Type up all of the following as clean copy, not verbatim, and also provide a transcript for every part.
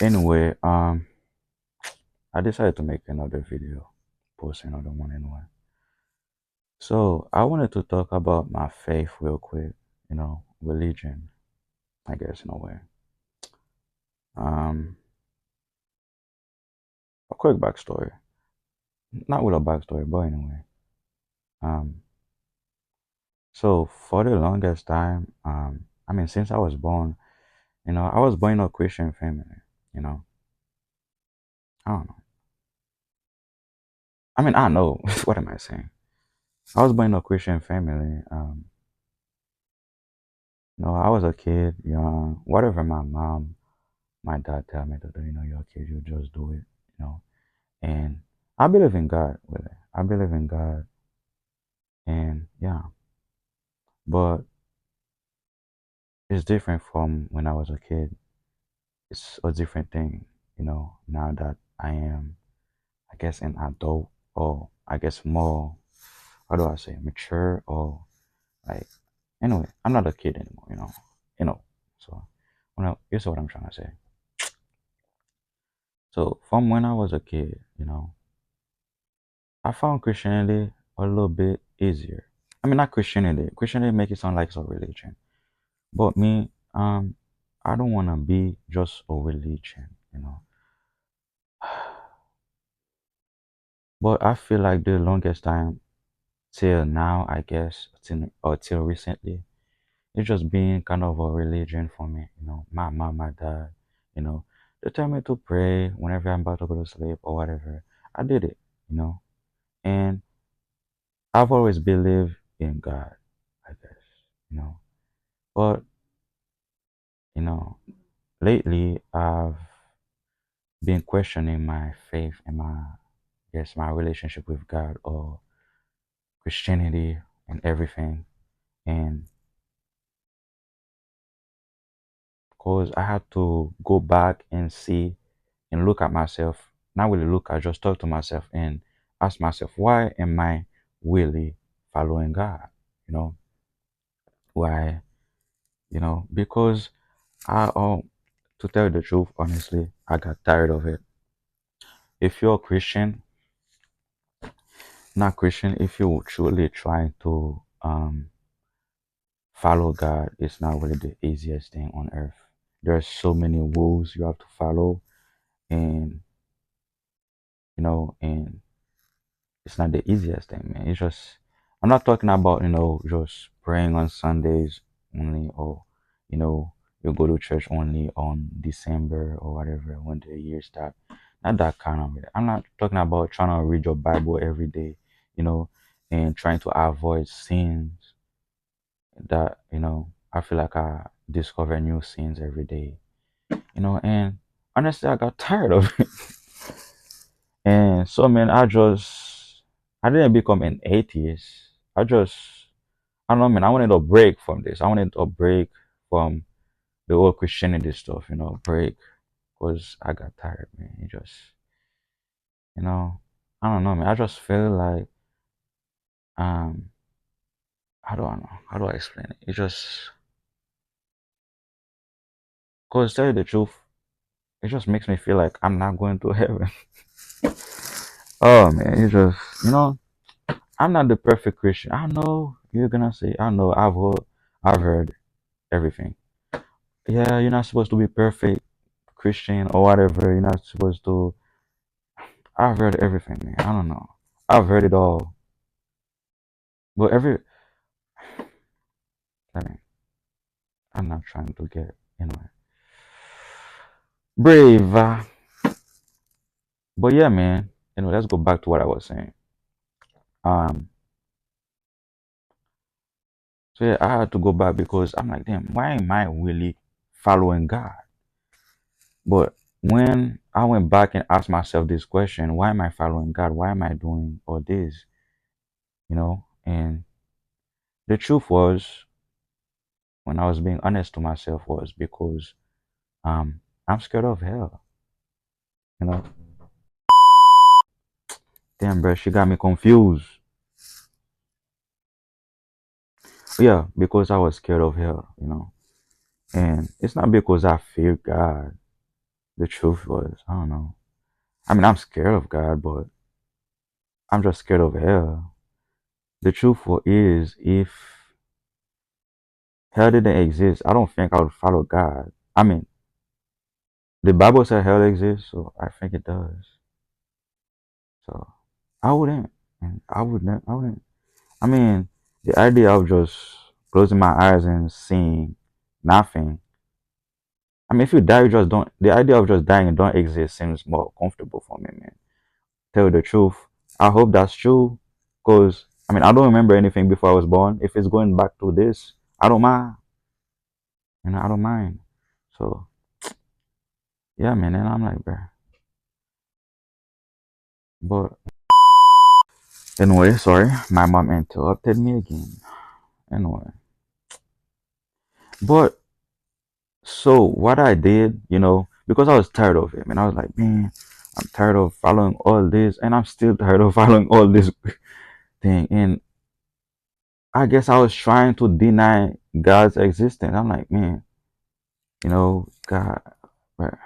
Anyway, I decided to make another video, post another one anyway. So I wanted to talk about my faith real quick, religion, I guess in a way. Um, a quick backstory. Not with a backstory, but anyway. Um, so for the longest time, I mean, since I was born, I was born in a Christian family, you know. I don't know. I mean, I know. What am I saying? I was born in a Christian family. I was a kid, young, whatever my dad tell me to do, you're a kid, you just do it, you know. And I believe in God, really. I believe in God, and yeah. But it's different from when I was a kid. It's a different thing, now that I am, I guess, an adult, or I guess more, how do I say, mature, or like, anyway, I'm not a kid anymore, you know. So, you see what I'm trying to say. So, from when I was a kid, I found Christianity a little bit easier. I mean, not Christianity. Christianity make it sound like it's a religion. But me, I don't want to be just a religion. But I feel like the longest time till now, I guess, till recently, it's just been kind of a religion for me. My mom, my dad, you know, they tell me to pray whenever I'm about to go to sleep or whatever. I did it, you know, and I've always believed in God, I guess, you know. But, you know, lately I've been questioning my faith and my relationship with God or Christianity and everything. And because I had to go back and see and look at myself, not really look, I just talk to myself and ask myself, why am I really following God? You know, why? Because to tell you the truth, honestly, I got tired of it. If you're a Christian, not Christian, if you truly trying to follow God, it's not really the easiest thing on earth. There are so many rules you have to follow, and and it's not the easiest thing, man. It's just, I'm not talking about just praying on Sundays only, or you know you go to church only on December or whatever when the year start. Not that kind of it. I'm not talking about trying to read your Bible every day, you know, and trying to avoid sins that I feel like I discover new sins every day, and honestly I got tired of it. And so, man, I didn't become an atheist. I don't know, man, I wanted a break from this. I wanted a break from the whole Christianity stuff, break, because I got tired, man. It just, you know I don't know, man, I just feel like, um how do I know, how do I explain it? It just, because tell you the truth, it just makes me feel like I'm not going to heaven. Oh man, it just, I'm not the perfect Christian. I know you're gonna say, I know, I've heard everything. Yeah, you're not supposed to be perfect Christian or whatever. You're not supposed to. I've heard everything, man. I don't know. I've heard it all. But I mean, I'm not trying to get, brave. But yeah, man. Let's go back to what I was saying. Um, so yeah, I had to go back because I'm like, damn, why am I really following God? But when I went back and asked myself this question, why am I following God? Why am I doing all this? And the truth was, when I was being honest to myself, was because I'm scared of hell. You know, damn, bro, she got me confused. Yeah, because I was scared of hell. And it's not because I fear God. The truth was, I don't know. I mean, I'm scared of God, but I'm just scared of hell. The truth is, if hell didn't exist, I don't think I would follow God. I mean, the Bible said hell exists, so I think it does. So I wouldn't, and I wouldn't, I wouldn't. I mean, the idea of just closing my eyes and seeing nothing. I mean, if you die, you just don't. The idea of just dying and don't exist seems more comfortable for me, man. Tell you the truth. I hope that's true, cause I mean, I don't remember anything before I was born. If it's going back to this, I don't mind. I don't mind. So yeah, man. And I'm like, bruh. But anyway, sorry, my mom interrupted me again. Anyway, but so what I did, because I was tired of it, and I was like, man, I'm tired of following all this, and I'm still tired of following all this thing. And I guess I was trying to deny God's existence. I'm like, man, God, bruh.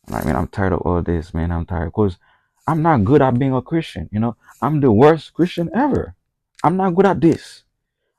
I'm like, man, I'm tired of all this, man. I'm tired because I'm not good at being a Christian. I'm the worst Christian ever. I'm not good at this.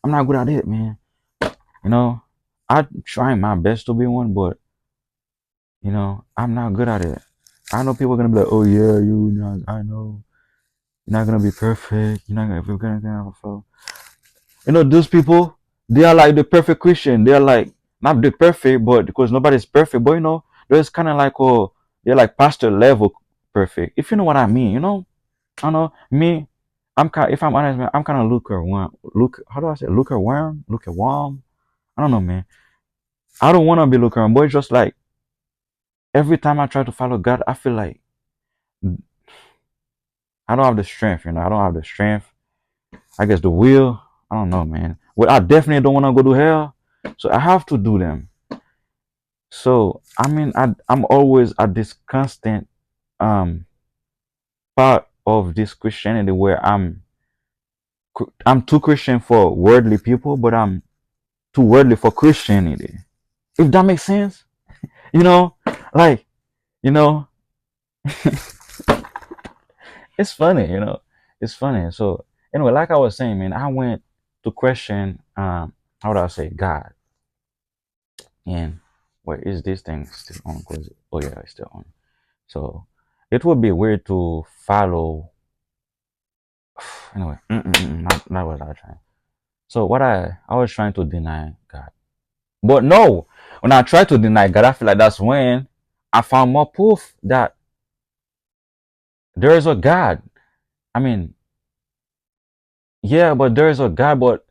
I'm not good at it, man. You know, I'm trying my best to be one, but I'm not good at it. I know people are gonna be like, "Oh yeah, I know you're not gonna be perfect. You're not gonna be gonna fall." Those people, they are like the perfect Christian. They are like not the perfect, but because nobody's perfect. But there's kind of like they're like pastor level perfect. If you know what I mean, I know me. If I'm honest, man, I'm kind of lukewarm. How do I say lukewarm? Lukewarm. I don't know, man. I don't want to be lukewarm, but it's just like every time I try to follow God, I feel like I don't have the strength. I don't have the strength. I guess the will. I don't know, man. Well, I definitely don't want to go to hell, so I have to do them. So I mean, I'm always at this constant um part of this Christianity where I'm too Christian for worldly people, but I'm too worldly for Christianity. If that makes sense, you know, like you know, it's funny, it's funny. So anyway, like I was saying, man, I went to question how do I say God, and where is this thing still on? Oh yeah, it's still on. So it would be weird to follow. Anyway, not what I was trying. So what I was trying to deny God, but no, when I tried to deny God, I feel like that's when I found more proof that there is a God. I mean, yeah, but there is a God, but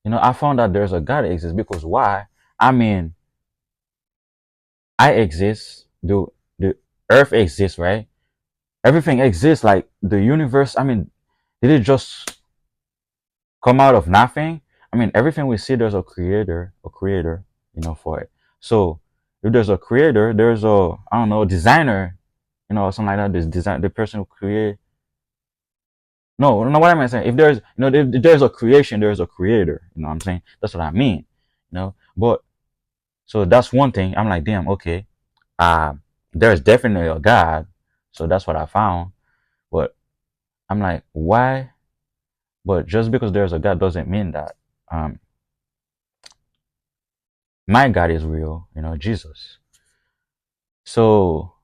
I found that there's a God that exists because why? I mean, I exist. The Earth exists, right? Everything exists, like the universe. I mean, did it just come out of nothing? I mean, everything we see, there's a creator, for it. So if there's a creator, there's I don't know, designer, or something like that. This design, the person who create. No, no, what am I saying? If there's, if there's a creation, there's a creator. You know what I'm saying? That's what I mean. But so that's one thing. I'm like, damn, okay. Uh, there's definitely a God. So that's what I found. But I'm like, why? But just because there's a God doesn't mean that um my God is real, Jesus. So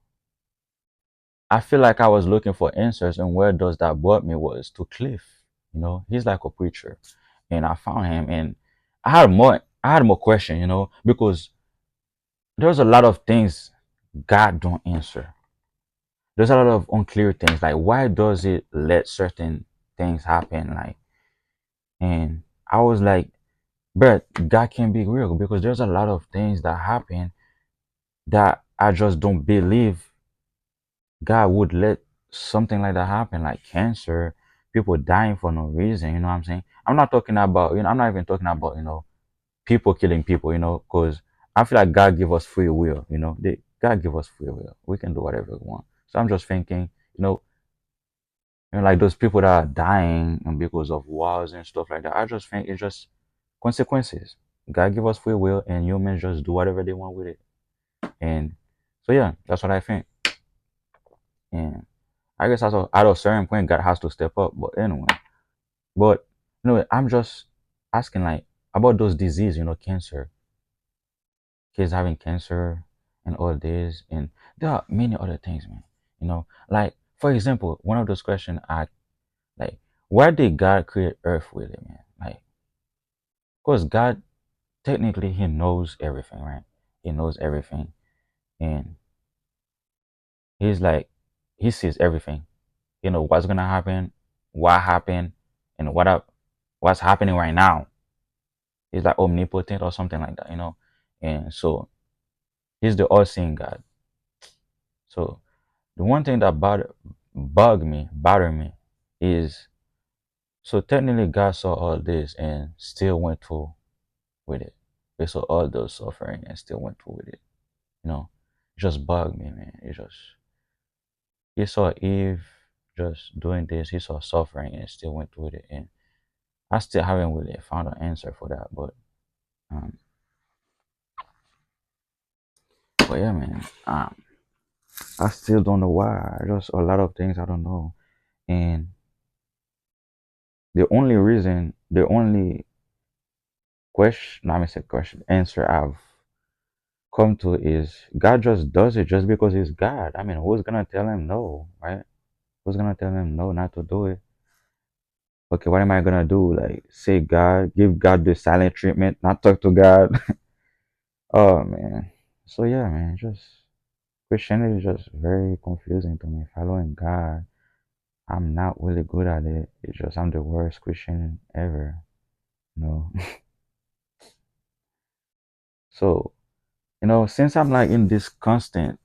I feel like I was looking for answers, and where does that brought me was to Cliff. He's like a preacher, and I found him, and I had more question, because there's a lot of things God don't answer. There's a lot of unclear things, like why does it let certain things happen, like, and I was like, but God can be real because there's a lot of things that happen that I just don't believe God would let something like that happen, like cancer, people dying for no reason. You know what I'm saying? I'm not talking about, I'm not even talking about, people killing people, because I feel like God give us free will, God give us free will. We can do whatever we want. So I'm just thinking, like those people that are dying and because of wars and stuff like that. I just think it's just consequences. God give us free will, and humans just do whatever they want with it. And So yeah, that's what I think. And I guess at a certain point, God has to step up. But anyway, but anyway, I'm just asking like about those disease, cancer, kids having cancer and all this, and there are many other things, man. Like for example, one of those questions I like, why did God create Earth with it, man? Like, because God technically He knows everything, right? He knows everything, and He's like, He sees everything. What's gonna happen, what happened, and what's happening right now. He's like omnipotent or something like that. And so He's the all-seeing God. So the one thing that bother me, is so technically God saw all this and still went through with it. He saw all those suffering and still went through with it. It just bugged me, man. He saw Eve just doing this. He saw suffering and still went through with it. And I still haven't really found an answer for that. Um, but yeah, man. I still don't know why. Just a lot of things I don't know. And the only question, not me say question, answer I've come to is God just does it just because He's God. I mean, who's gonna tell Him no, right? Who's gonna tell Him no, not to do it? Okay, what am I gonna do? Like, say God, give God the silent treatment, not talk to God. Oh man. So yeah, man, just Christianity is just very confusing to me. Following God, I'm not really good at it. It's just I'm the worst Christian ever. You know. So, since I'm like in this constant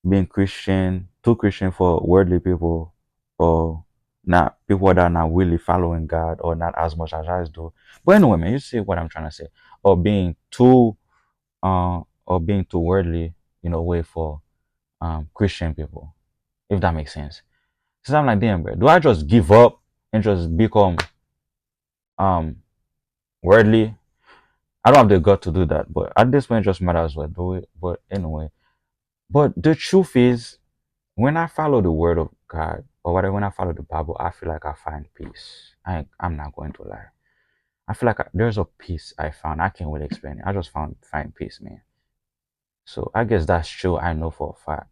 being Christian, too Christian for worldly people, or not people that are not really following God, or not as much as I do. But anyway, man, you see what I'm trying to say. Or being too worldly, way for Christian people, if that makes sense. So I'm like, damn, bro, do I just give up and just become um worldly? I don't have the gut to do that, but at this point, just might as well do it. But anyway, but the truth is, when I follow the word of God, or whatever, when I follow the Bible, I feel like I find peace. I'm not going to lie. I feel like there's a peace I found. I can't really explain it. I just find peace, man. So I guess that's true. I know for a fact.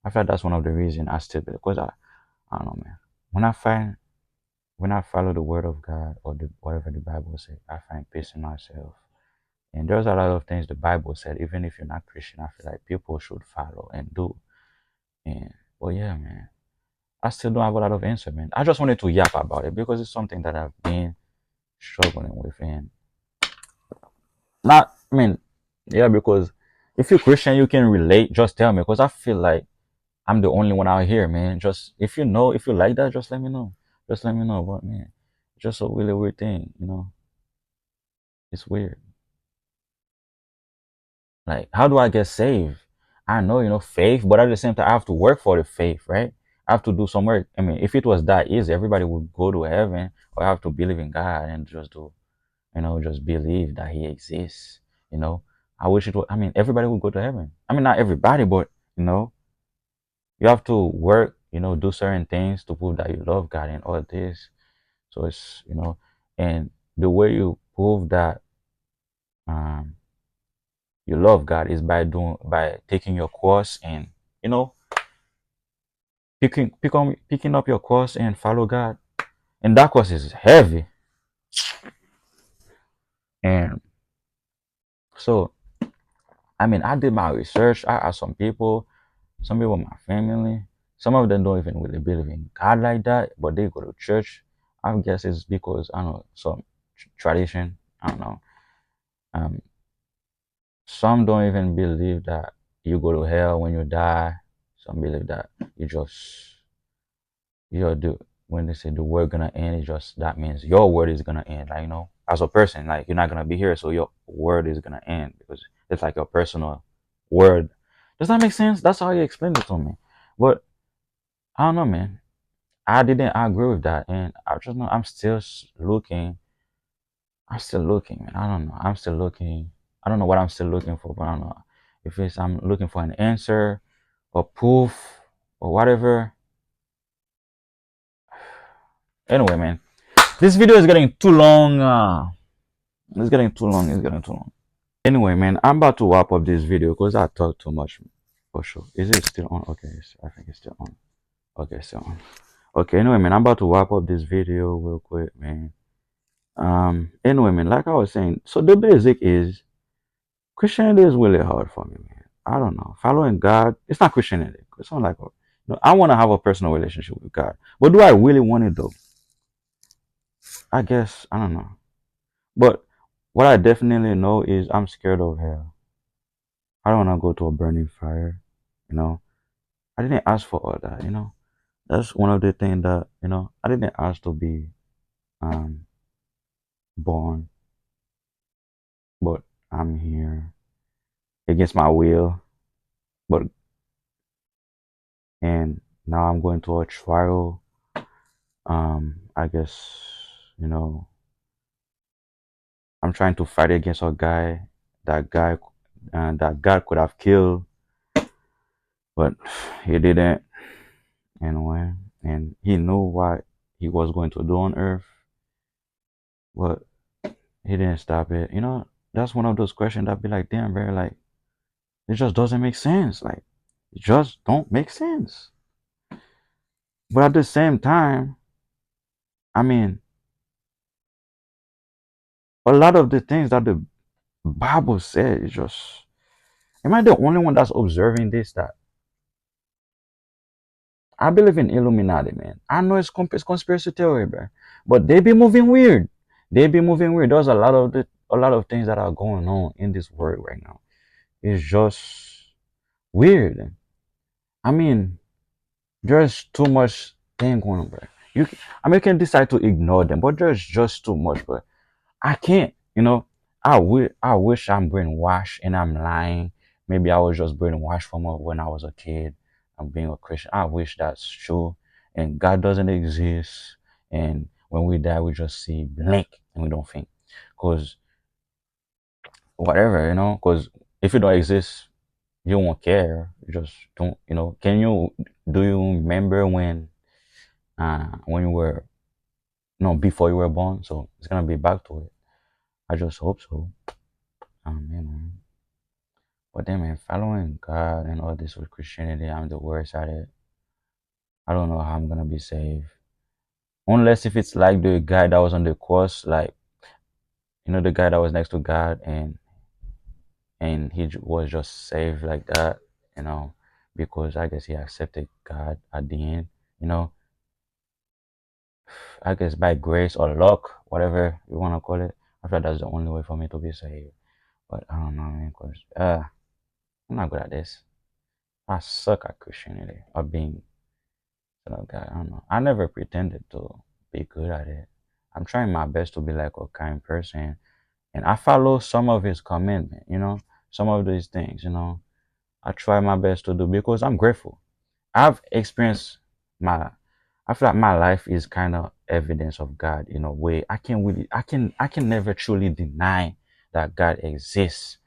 I feel like that's one of the reasons I still believe. Because I don't know, man. When I find when I follow the word of God, or whatever the Bible says, I find peace in myself. And there's a lot of things the Bible said, even if you're not Christian, I feel like people should follow and do. And well, yeah, man. I still don't have a lot of answer, man. I just wanted to yap about it because it's something that I've been struggling with, and not. I mean, yeah, because if you're Christian, you can relate. Just tell me, because I feel like I'm the only one out here, man. Just if you like that, just let me know. Just let me know. But man, it's just a really weird thing. It's weird. Like, how do I get saved? I know, faith, but at the same time, I have to work for the faith, right? I have to do some work. I mean, if it was that easy, everybody would go to heaven, or have to believe in God and just believe that He exists. You know, I wish it was. I mean, everybody would go to heaven. I mean, not everybody, but you know, you have to work. Do certain things to prove that you love God and all this. So and the way you prove that um, you love God is by taking your cross and you know picking up your cross and follow God. And that cross is heavy. And so I mean, I did my research. I asked some people in my family. Some of them don't even really believe in God like that, but they go to church. I guess it's because I don't know some tradition. I don't know. Um, some don't even believe that you go to hell when you die. Some believe that you just do when they say the word gonna end, it just that means your word is gonna end. Like as a person, like you're not gonna be here, so your word is gonna end because it's like your personal word. Does that make sense? That's how he explained it to me. But I don't know, man. I didn't agree with that, and I just know I'm still looking. I'm still looking, man. I don't know. I'm still looking. I don't know what I'm still looking for, but I don't know. if it's I'm looking for an answer or proof or whatever. Anyway, man, this video is getting too long. It's getting too long. It's getting too long. Anyway, man, I'm about to wrap up this video because I talk too much for sure. Is it still on? Okay, I think it's still on. Okay, still on. Okay, anyway, man, I'm about to wrap up this video real quick, man. Anyway, man, like I was saying, so the basic is Christianity is really hard for me, man. I don't know. Following God, it's not Christianity. It's not like, I want to have a personal relationship with God. But do I really want it though? I guess, I don't know. But what I definitely know is I'm scared of hell. I don't want to go to a burning fire, you know. I didn't ask for all that, you know. That's one of the things that, I didn't ask to be um born, but I'm here against my will. But and now I'm going to a trial. I guess, you know, I'm trying to fight against a guy, that guy, that God could have killed, but he didn't. And he knew what he was going to do on earth, but he didn't stop it. That's one of those questions that be like, damn, bro, like, it just doesn't make sense. Like, it just don't make sense. But at the same time, I mean, a lot of the things that the Bible said is just, am I the only one that's observing this? That I believe in Illuminati, man. I know it's conspiracy theory, bro, but they be moving weird. They be moving weird. There's a lot of things that are going on in this world right now. It's just weird. I mean, there's too much thing going on, bro. You can decide to ignore them, but there's just too much, bro. I can't, I wish I'm brainwashed and I'm lying. Maybe I was just brainwashed from when I was a kid. I'm being a Christian. I wish that's true. And God doesn't exist. And when we die, we just see blank and we don't think. Because whatever, because if you don't exist, you won't care. You just don't, do you remember when you were, no, before you were born? So it's going to be back to it. I just hope so. But then, man, following God and all this with Christianity, I'm the worst at it. I don't know how I'm gonna be saved. Unless if it's like the guy that was on the cross, like, the guy that was next to God and he was just saved like that, because I guess he accepted God at the end, you know. I guess by grace or luck, whatever you wanna call it. I feel that's the only way for me to be saved. But I don't know, man, because I'm not good at this. I suck at Christianity or being God. I don't know. I never pretended to be good at it. I'm trying my best to be like a kind person, and I follow some of his commandment. Some of these things. I try my best to do because I'm grateful. I've experienced my. I feel like my life is kind of evidence of God in a way. I can never truly deny that God exists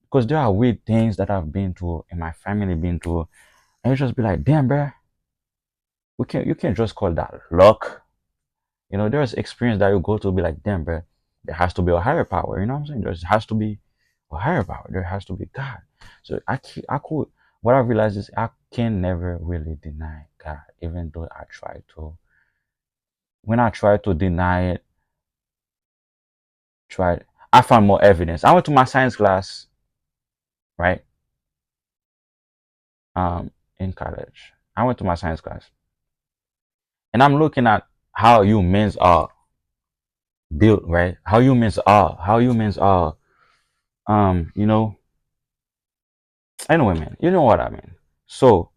because there are weird things that I've been through and my family been through, and you just be like, damn, bruh, you can't just call that luck. There's experience that you go to be like, damn, bro, there has to be a higher power. You know what I'm saying? There has to be a higher power. There has to be God. So I could, what I realized is I can never really deny God, even though I try to. When I try to deny it, I found more evidence. I went to my science class, right? In college. I went to my science class. And I'm looking at how humans are built, right? How humans are, you know, anyway, man, you know what I mean. So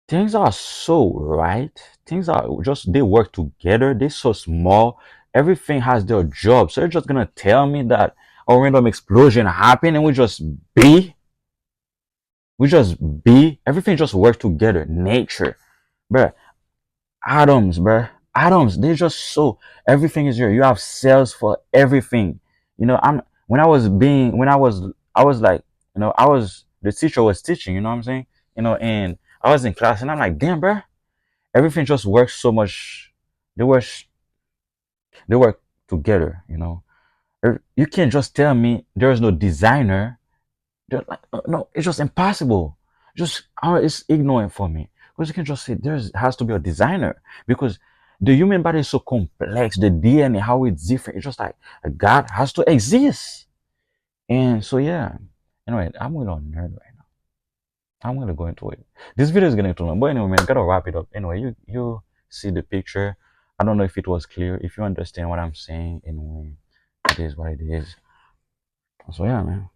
things are so right. Things are just, they work together. They're so small. Everything has their job. So you're just gonna tell me that a random explosion happened and we just be, everything just works together. Nature, bruh. Atoms, bruh. Atoms, they're just so, everything is here. You have cells for everything. I'm when I was I was like, the teacher was teaching, you know what I'm saying? And I was in class and I'm like, damn, bro, everything just works so much. They work, they work together, you know. You can't just tell me there is no designer. Like, no, it's just impossible. Just it's ignorant for me because you can just say there has to be a designer because the human body is so complex. The DNA, how it's different. It's just like God has to exist. And so yeah. Anyway, I'm going on nerd right now. I'm gonna go into it. This video is getting too long, but anyway, man, gotta wrap it up. Anyway, you see the picture. I don't know if it was clear. If you understand what I'm saying, anyway, it is what it is. So yeah, man.